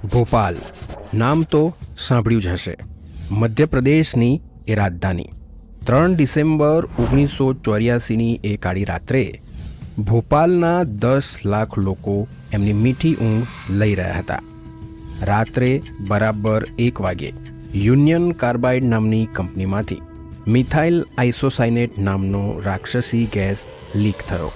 ભોપાલ નામ તો સાંભળ્યું જ હશે. મધ્યપ્રદેશની એ રાજધાની. 3 ડિસેમ્બર 1984ની એ કાળી રાત્રે ભોપાલના 10 લાખ લોકો એમની મીઠી ઊંઘ લઈ રહ્યા હતા. રાત્રે બરાબર 1 વાગે યુનિયન કાર્બાઇડ નામની કંપનીમાંથી મિથાઇલ આઇસોસાયનેટ નામનો રાક્ષસી ગેસ લીક થયો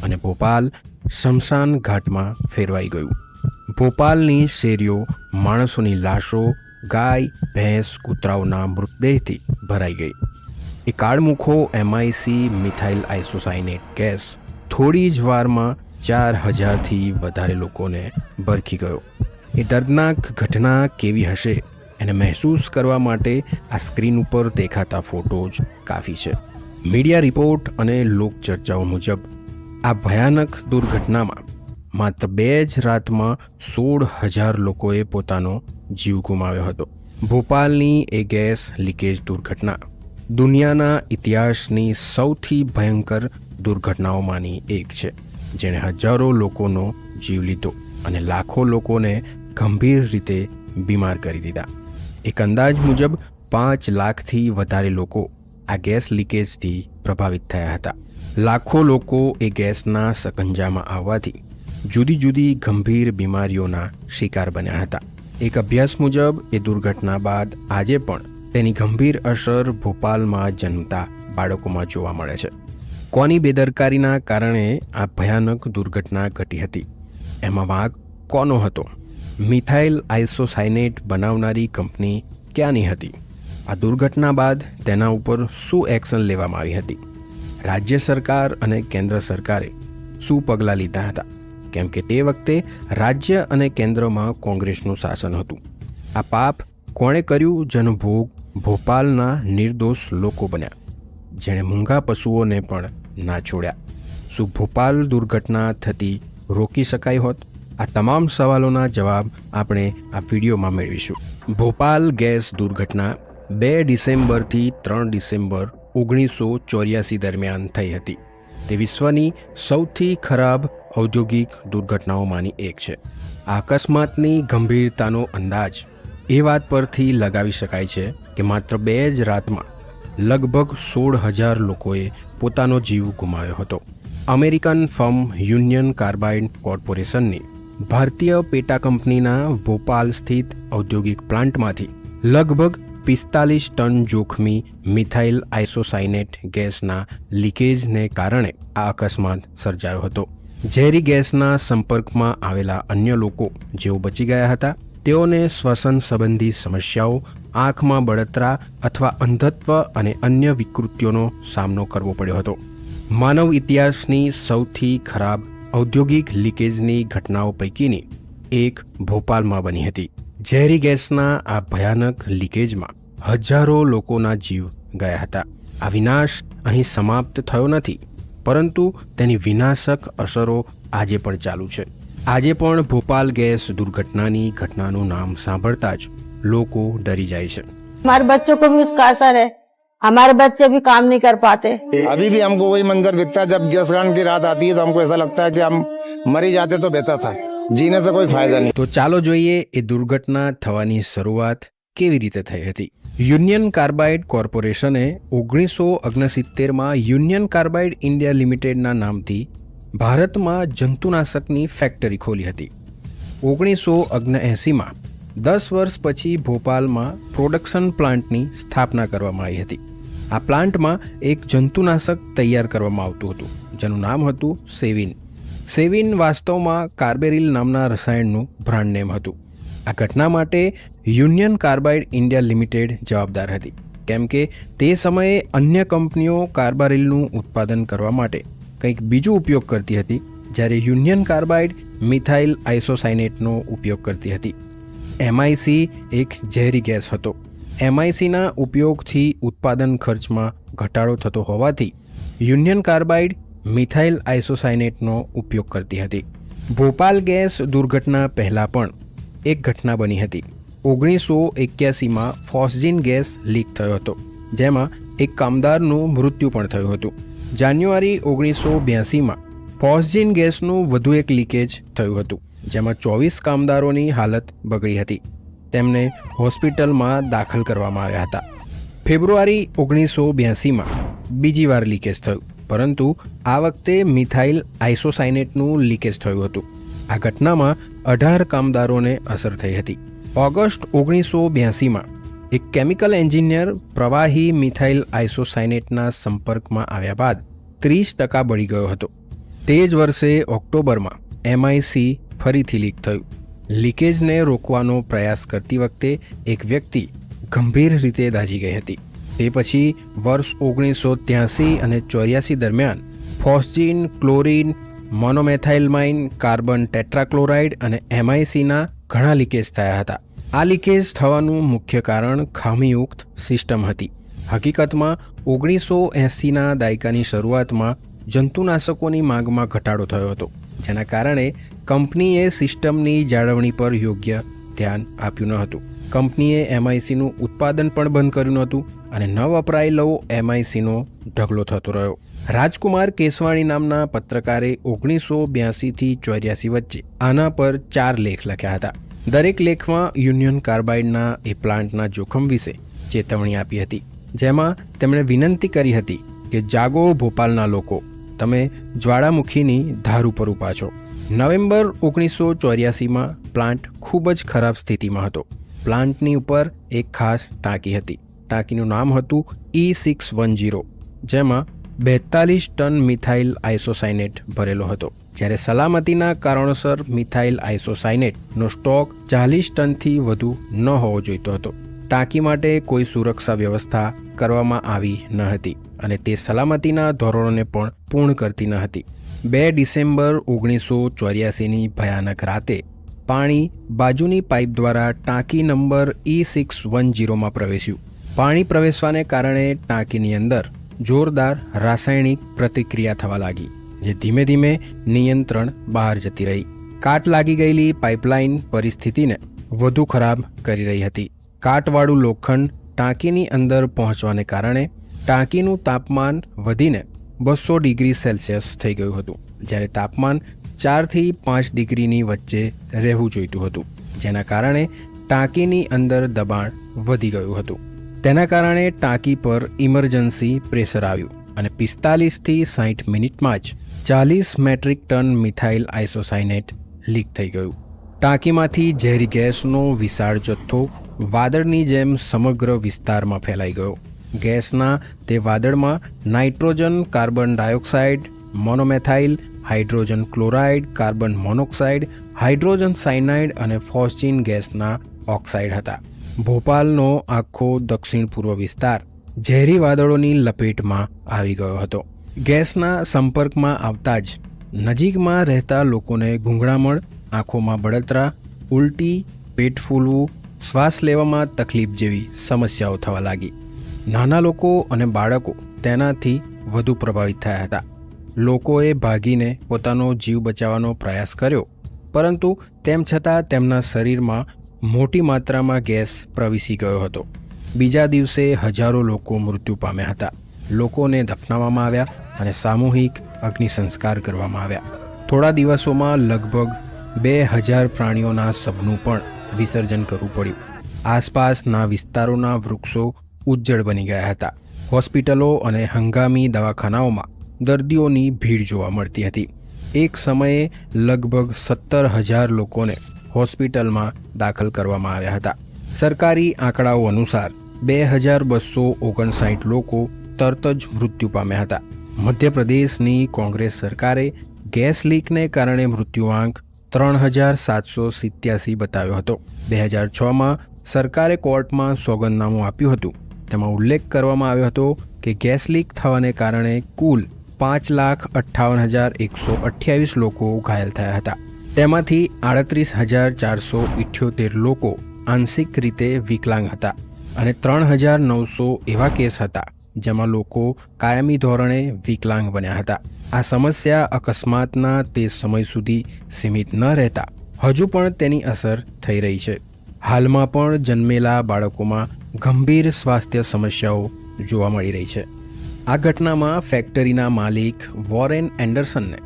અને ભોપાલ શમશાન ઘાટમાં ફેરવાઈ ગયું. ભોપાલની શેરીઓ માણસોની લાશો, ગાય, ભેંસ, કૂતરાઓના મૃતદેહથી ભરાઈ ગઈ. એ કાળમુખો MIC મિથાઇલ આઇસોસાયનેટ ગેસ થોડી જ વારમાં 4000થી વધારે લોકોને ભરખી ગયો. એ દર્દનાક ઘટના કેવી હશે એને મહેસૂસ કરવા માટે આ સ્ક્રીન ઉપર દેખાતા ફોટો જ કાફી છે. મીડિયા રિપોર્ટ અને લોકચર્ચાઓ મુજબ આ ભયાનક દુર્ઘટનામાં માત્ર 2 જ રાતમાં 16000 લોકોએ પોતાનો જીવ ગુમાવ્યો હતો. ભોપાલની એ ગેસ લીકેજ દુર્ઘટના દુનિયાના ઇતિહાસની સૌથી ભયંકર દુર્ઘટનાઓમાંની એક છે, જેણે હજારો લોકોનો જીવ લીધો અને લાખો લોકોને ગંભીર રીતે બીમાર કરી દીધા. એક અંદાજ મુજબ 5 લાખથી વધારે લોકો આ ગેસ લીકેજથી પ્રભાવિત થયા હતા. લાખો લોકો એ ગેસના સકંજામાં આવવાથી જુદી જુદી ગંભીર બીમારીઓના શિકાર બન્યા હતા. એક અભ્યાસ મુજબ એ દુર્ઘટના બાદ આજે પણ તેની ગંભીર અસર ભોપાલમાં જન્મતા બાળકોમાં જોવા મળે છે. કોની બેદરકારીના કારણે આ ભયાનક દુર્ઘટના ઘટી હતી? એમાં વાંક કોનો હતો? મિથાઇલ આઇસોસાયનેટ બનાવનારી કંપની ક્યાંની હતી? આ દુર્ઘટના બાદ તેના ઉપર શું એક્શન લેવામાં આવી હતી? રાજ્ય સરકાર અને કેન્દ્ર સરકારે શું પગલાં લીધા હતા? કેમ કે તે વખતે રાજ્ય અને કેન્દ્રમાં કોંગ્રેસનું શાસન હતું. આ પાપ કોણે કર્યું જેનો ભોગ ભોપાલના નિર્દોષ લોકો બન્યા, જેણે મૂંગા પશુઓને પણ ના છોડ્યા? શું ભોપાલ દુર્ઘટના થતી રોકી શકાઈ હોત? આ તમામ સવાલોના જવાબ આપણે આ વિડીયોમાં મેળવીશું. ભોપાલ ગેસ દુર્ઘટના 2 ડિસેમ્બરથી 3 ડિસેમ્બર 1984 દરમિયાન થઈ હતી. તે વિશ્વની સૌથી ખરાબ ઔદ્યોગિક દુર્ઘટનાઓમાંની એક છે. આ અકસ્માતની ગંભીરતાનો અંદાજ એ વાત પરથી લગાવી શકાય છે કે માત્ર 2 જ રાતમાં લગભગ 16000 લોકોએ પોતાનો જીવ ગુમાવ્યો હતો. અમેરિકન ફર્મ યુનિયન કાર્બાઇડ કોર્પોરેશનની ભારતીય પેટા કંપનીના ભોપાલ સ્થિત ઔદ્યોગિક પ્લાન્ટમાંથી લગભગ 45 ટન જોખમી મિથાઇલ આઇસોસાયનેટ ગેસના લીકેજને કારણે આ અકસ્માત સર્જાયો હતો. ઝેરી ગેસના સંપર્કમાં આવેલા અન્ય લોકો જેઓ બચી ગયા હતા તેઓને શ્વસન સંબંધી સમસ્યાઓ, આંખમાં બળતરા અથવા અંધત્વ અને અન્ય વિકૃતિઓનો સામનો કરવો પડ્યો હતો. માનવ ઇતિહાસની સૌથી ખરાબ ઔદ્યોગિક લીકેજની ઘટનાઓ પૈકીની એક ભોપાલમાં બની હતી. ઝેરી ગેસના આ ભયાનક લીકેજમાં હજારો લોકોના જીવ ગયા હતા. આ વિનાશ અહીં સમાપ્ત થયો નથી, પરંતુ તેની વિનાશક અસરો આજે પણ ચાલુ છે. આજે પણ ભોપાલ ગેસ દુર્ઘટનાની ઘટનાનું નામ સાંભળતા જ લોકો ડરી જાય છે. हमारे बच्चों को भी उसका असर है. हमारे बच्चे भी काम नहीं कर पाते. अभी भी हमको वही मंजर दिखता है. जब गैस कांड की रात आती है तो हमको ऐसा लगता है कि हम मरी जाते तो बेहतर था. जीने से कोई फायदा नहीं. તો ચાલો જોઈએ એ દુર્ઘટના થવાની શરૂઆત કેવી રીતે થઈ હતી. યુનિયન કાર્બાઇડ કોર્પોરેશને 1969માં યુનિયન કાર્બાઇડ ઇન્ડિયા લિમિટેડના નામથી ભારતમાં જંતુનાશકની ફેક્ટરી ખોલી હતી. 1979માં 10 વર્ષ પછી ભોપાલમાં પ્રોડક્શન પ્લાન્ટની સ્થાપના કરવામાં આવી હતી. આ પ્લાન્ટમાં એક જંતુનાશક તૈયાર કરવામાં આવતું હતું જેનું નામ હતું સેવિન. સેવિન વાસ્તવમાં કાર્બેરિલ નામના રસાયણનું બ્રાન્ડ નેમ હતું. આ ઘટના માટે યુનિયન કાર્બાઇડ ઇન્ડિયા લિમિટેડ જવાબદાર હતી, કેમ કે તે સમયે અન્ય કંપનીઓ કાર્બારિલનું ઉત્પાદન કરવા માટે કંઈક બીજો ઉપયોગ કરતી હતી, જ્યારે યુનિયન કાર્બાઇડ મિથાઇલ આઇસોસાયનેટનો ઉપયોગ કરતી હતી. MIC એક ઝેરી ગેસ હતો. MICના ઉપયોગથી ઉત્પાદન ખર્ચમાં ઘટાડો થતો હોવાથી યુનિયન કાર્બાઇડ મિથાઇલ આઇસોસાયનેટનો ઉપયોગ કરતી હતી. ભોપાલ ગેસ દુર્ઘટના પહેલાં પણ એક ઘટના બની હતી. 1981માં ફોસ્જીન ગેસ લીક થયો હતો, જેમાં એક કામદારનું મૃત્યુ પણ થયું હતું. જાન્યુઆરી 1982માં ફોસ્જીન ગેસનું વધુ એક લીકેજ થયું હતું. જેમાં 24 કામદારોની હાલત બગડી હતી. તેમને હોસ્પિટલમાં દાખલ કરવામાં આવ્યા હતા. ફેબ્રુઆરી 1982માં બીજી વાર લીકેજ થયું, પરંતુ આ વખતે મિથાઇલ આઇસોસાયનેટનું લીકેજ થયું હતું. આ ઘટનામાં 18 કામદારોને અસર થઈ હતી. ઓગસ્ટ 1982માં એક કેમિકલ એન્જિનિયર પ્રવાહી મિથાઇલ આઇસોસાયનેટના સંપર્કમાં આવ્યા બાદ 30% બળી ગયો હતો. તે જ વર્ષે ઓક્ટોબરમાં MIC ફરીથી લીક થયું. લીકેજને રોકવાનો પ્રયાસ કરતી વખતે એક વ્યક્તિ ગંભીર રીતે દાઝી ગઈ હતી. તે પછી વર્ષ 1983 અને 84 દરમિયાન ફોસ્જીન, ક્લોરીન, મોનોમેથાઇલમાઇન, કાર્બન ટેટ્રાક્લોરાઇડ અને MICના ઘણા લીકેજ થયા હતા. આ લીકેજ થવાનું મુખ્ય કારણ ખામીયુક્ત સિસ્ટમ હતી. હકીકતમાં 1980ના દાયકાની શરૂઆતમાં જંતુનાશકોની માંગમાં ઘટાડો થયો હતો, જેના કારણે કંપનીએ સિસ્ટમની જાળવણી પર યોગ્ય ધ્યાન આપ્યું ન હતું. કંપનીએ MICનું ઉત્પાદન પણ બંધ કર્યું નહોતું અને ન વપરાયેલો MICનો ઢગલો થતો રહ્યો. રાજકુમાર કેસવાણી નામના પત્રકારે 1982થી 84 વચ્ચે આના પર 4 લેખ લખ્યા હતા. દરેક લેખમાં યુનિયન કાર્બાઇડના એ પ્લાન્ટના જોખમ વિશે ચેતવણી આપી હતી, જેમાં તેમણે વિનંતી કરી હતી કે જાગો ભોપાલના લોકો, તમે જ્વાળામુખીની ધાર ઉપર ઊભા છો. નવેમ્બર 1984માં પ્લાન્ટ ખૂબ જ ખરાબ સ્થિતિમાં હતો. પ્લાન્ટની ઉપર એક ખાસ ટાંકી હતી. ટાંકીનું નામ હતું E610, જેમાં 42 ટન મિથાઇલ આઇસોસાયનેટ ભરેલો હતો. જ્યારે સલામતીના કારણોસર મિથાઇલ આઇસોસાયનેટનો સ્ટોક 40 ટનથી વધુ ન હોવો જોઈતો હતો. ટાંકી માટે કોઈ સુરક્ષા વ્યવસ્થા કરવામાં આવી ન હતી અને તે સલામતીના ધોરણોને પણ પૂર્ણ કરતી ન હતી. 2 ડિસેમ્બર 1984ની ભયાનક રાતે પાણી બાજુની પાઇપ દ્વારા ટાંકી નંબર E610માં પ્રવેશ્યું. પાણી પ્રવેશવાને કારણે ટાંકીની અંદર જોરદાર રાસાયણિક પ્રતિક્રિયા થવા લાગી, જે ધીમે ધીમે નિયંત્રણ બહાર જતી રહી. કાટ લાગી ગયેલી પાઇપલાઇન પરિસ્થિતિને વધુ ખરાબ કરી રહી હતી. કાટવાળું લોખંડ ટાંકીની અંદર પહોંચવાને કારણે ટાંકીનું તાપમાન વધીને 200 ડિગ્રી સેલ્સિયસ થઈ ગયું હતું, જ્યારે તાપમાન 4 થી 5 ડિગ્રીની વચ્ચે રહેવું જોઈતું હતું, જેના કારણે ટાંકીની અંદર દબાણ વધી ગયું હતું. તેના કારણે ટાંકી પર ઇમરજન્સી પ્રેશર આવ્યું અને 45 થી 60 મિનિટમાં જ 40 metric ton methyl isocyanate leak થઈ ગયું. ટાંકીમાંથી ઝેરી ગેસનો વિશાળ જથ્થો વાદળની જેમ સમગ્ર વિસ્તારમાં ફેલાઈ ગયો. ગેસના તે વાદળમાં nitrogen, carbon dioxide, monomethyl, hydrogen chloride, carbon monoxide, hydrogen cyanide અને ફોસ્જીન ગેસના ઓક્સાઇડ હતા. ભોપાલનો આખો દક્ષિણ પૂર્વ વિસ્તાર ઝેરી વાદળોની લપેટમાં આવી ગયો હતો. ગેસના સંપર્કમાં આવતા જ નજીકમાં રહેતા લોકોને ગૂંગળામણ, આંખોમાં બળતરા, ઉલટી, પેટ ફૂલવું, શ્વાસ લેવામાં તકલીફ જેવી સમસ્યાઓ થવા લાગી. નાના લોકો અને બાળકો તેનાથી વધુ પ્રભાવિત થયા હતા. લોકોએ ભાગીને પોતાનો જીવ બચાવવાનો પ્રયાસ કર્યો, પરંતુ તેમ છતાં તેમના શરીરમાં મોટી માત્રામાં ગેસ પ્રવેશી ગયો હતો. બીજા દિવસે હજારો લોકો મૃત્યુ પામ્યા હતા. લોકોને દફનાવવામાં આવ્યા અને સામૂહિક અગ્નિ સંસ્કાર કરવામાં આવ્યા. થોડા દિવસોમાં લગભગ 2000 પ્રાણીઓના શબનું પણ વિસર્જન કરવું પડ્યું. આસપાસના વિસ્તારોના વૃક્ષો ઉજ્જડ બની ગયા હતા. હોસ્પિટલો અને હંગામી દવાખાનાઓમાં દર્દીઓની ભીડ જોવા મળતી હતી. એક સમયે લગભગ 17,000 લોકોને હોસ્પિટલમાં દાખલ કરવામાં આવ્યા હતા. સરકારી આંકડાઓ અનુસાર 2259 લોકો તરત જ મૃત્યુ પામ્યા હતા. મધ્યપ્રદેશની કોંગ્રેસ સરકારે ગેસ લીકને કારણે મૃત્યુઆંક 3787 બતાવ્યો હતો. 2006માં સરકારે કોર્ટમાં સોગંદનામું આપ્યું હતું. તેમાં ઉલ્લેખ કરવામાં આવ્યો હતો કે ગેસ લીક થવાને કારણે કુલ 5,58,128 લોકો ઘાયલ થયા હતા. તેમાંથી 38,478 લોકો આંશિક રીતે વિકલાંગ હતા અને 3,900 એવા કેસ હતા જેમાં લોકો કાયમી ધોરણે વિકલાંગ બન્યા હતા. આ સમસ્યા અકસ્માતના તે સમય સુધી સીમિત ન રહેતા હજુ પણ તેની અસર થઈ રહી છે. હાલમાં પણ જન્મેલા બાળકોમાં ગંભીર સ્વાસ્થ્ય સમસ્યાઓ જોવા મળી રહી છે. આ ઘટનામાં ફેક્ટરીના માલિક વોરેન એન્ડરસનને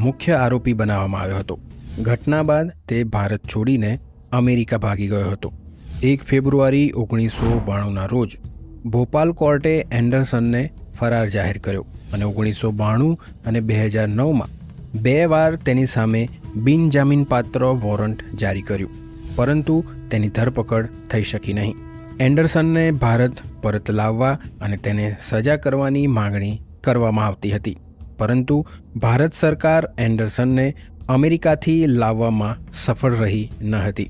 મુખ્ય આરોપી બનાવવામાં આવ્યો હતો. ઘટના બાદ તે ભારત છોડીને અમેરિકા ભાગી ગયો હતો. 1 ફેબ્રુઆરી 1992ના રોજ ભોપાલ કોર્ટે એન્ડરસનને ફરાર જાહેર કર્યો અને 1992 અને 2009માં 2 વાર તેની સામે બિનજામીનપાત્ર વોરંટ જારી કર્યું, પરંતુ તેની ધરપકડ થઈ શકી નહીં. એન્ડરસનને ભારત પરત લાવવા અને તેને સજા કરવાની માંગણી કરવામાં આવતી હતી, પરંતુ ભારત સરકાર એન્ડરસનને અમેરિકાથી લાવવામાં સફળ રહી ન હતી.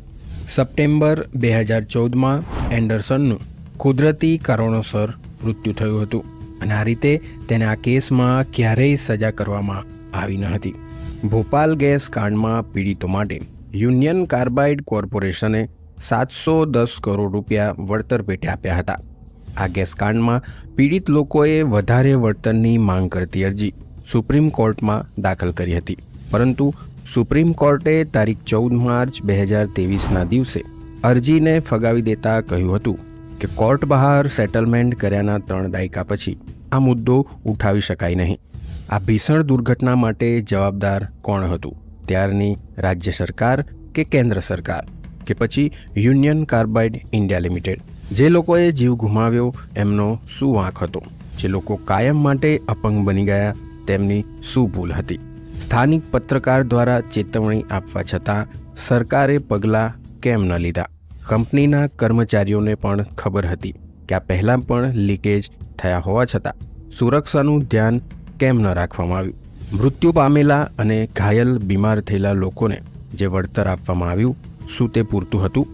સપ્ટેમ્બર 2014માં એન્ડરસનનું કુદરતી કારણોસર મૃત્યુ થયું હતું અને આ રીતે તેને આ કેસમાં ક્યારેય સજા કરવામાં આવી ન હતી. ભોપાલ ગેસ કાંડમાં પીડિતો માટે યુનિયન કાર્બાઇડ કોર્પોરેશને 710 કરોડ રૂપિયા વળતર પેટે આપ્યા હતા. આ ગેસ કાંડમાં પીડિત લોકોએ વધારે વળતરની માંગ કરતી અરજી સુપ્રીમ કોર્ટમાં દાખલ કરી હતી, પરંતુ સુપ્રીમ કોર્ટે તારીખ 14 માર્ચ 2023ના દિવસે અરજીને ફગાવી દેતા કહ્યું હતું કે કોર્ટ બહાર સેટલમેન્ટ કર્યાના 3 દાયકા પછી આ મુદ્દો ઉઠાવી શકાય નહીં. આ ભીષણ દુર્ઘટના માટે જવાબદાર કોણ હતું? ત્યારની રાજ્ય સરકાર કે કેન્દ્ર સરકાર કે પછી યુનિયન કાર્બાઇડ ઇન્ડિયા લિમિટેડ? જે લોકોએ જીવ ગુમાવ્યો એમનો શું વાંક હતો? જે લોકો કાયમ માટે અપંગ બની ગયા તેમની શું ભૂલ હતી? સ્થાનિક પત્રકાર દ્વારા ચેતવણી આપવા છતાં સરકારે પગલાં કેમ ન લીધા? કંપનીના કર્મચારીઓને પણ ખબર હતી કે આ પહેલાં પણ લીકેજ થયા હોવા છતાં સુરક્ષાનું ધ્યાન કેમ ન રાખવામાં આવ્યું? મૃત્યુ પામેલા અને ઘાયલ બીમાર થયેલા લોકોને જે વળતર આપવામાં આવ્યું, શું તે પૂરતું હતું?